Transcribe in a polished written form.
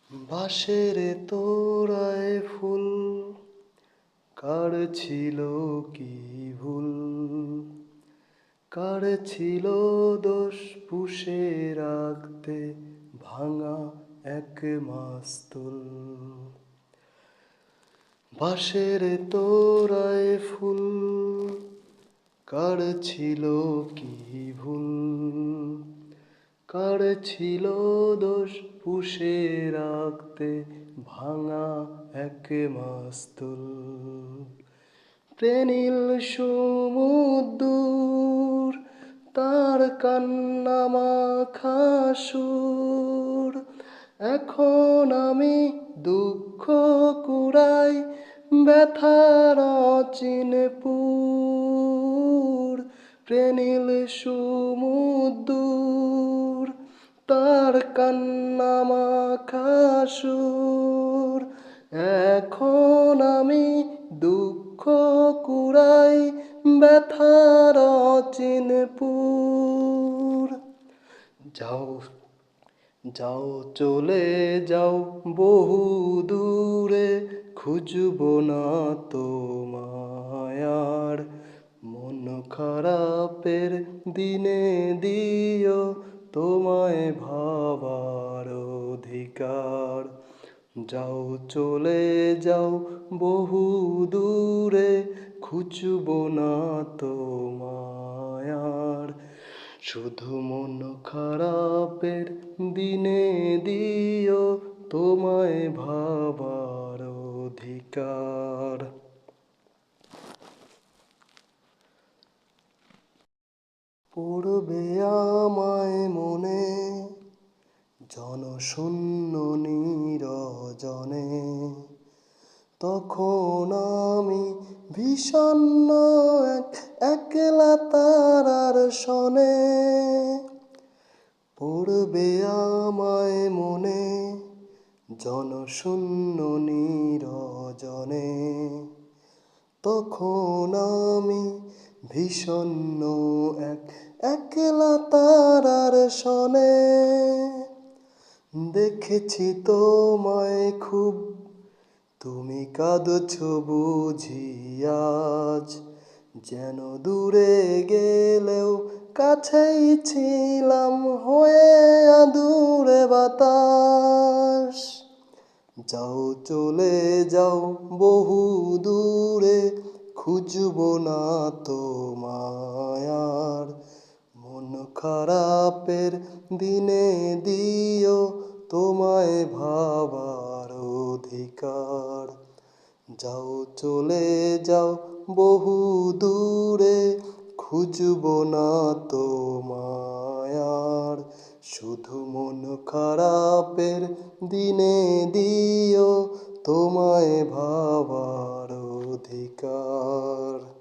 বাঁশের তোড়ায় ফুল কার ছিল কি ভুল, কার ছিল দোষ পুষে রাখতে ভাঙা এক মাস্তুল। বাঁশের তোড়ায় ফুল কার ছিল কি ভুল, কার ছিল দোষ পুষে রাখতে ভাঙা এক মাস্তুল। প্রেনীল সমুদ্র তার কান্না মাখা সুর, এখন আমি দুঃখ কুড়াই ব্যথার অচিন পুর। প্রেনীল সমুদ্র তার কান্না মাখা সুর, এখন আমি দুঃখ কুড়াই ব্যথার অচিন পুর। যাও যাও চলে যাও বহু দূরে, খুঁজব না তোমায় আর। মন খারাপের দিনে দিও তোমায় ভাবার অধিকার। যাও চলে যাও বহু দূরে, খুঁজব না তোমায় আর। শুধু মন খারাপের দিনে দিও তোমায় ভাবার অধিকার। পড়বে আমায় মনে জনশূন্য নিরজনে, তখন আমি বিষণ্ণ একলা তারার সনে। পড়বে আমায় মনে জনশূন্য নিরজনে, তখন আমি বিষণ্ণ একলা তারার সনে। দেখেছি তোমায় খুব, তুমি কাঁদছো বুঝি আজ। যেন দূরে গেলেও কাছেই ছিলাম হয়ে আদুরে বাতাস। যাও চলে যাও বহু দূরে, খুঁজব না তোমায় আর। মন খারাপের দিনে দিও তোমায় ভাবার অধিকার। যাও চলে যাও বহু দূরে, খুঁজব না তোমায় আর। শুধু মন খারাপের দিনে দিও তোমায় ভাবার অধিকার।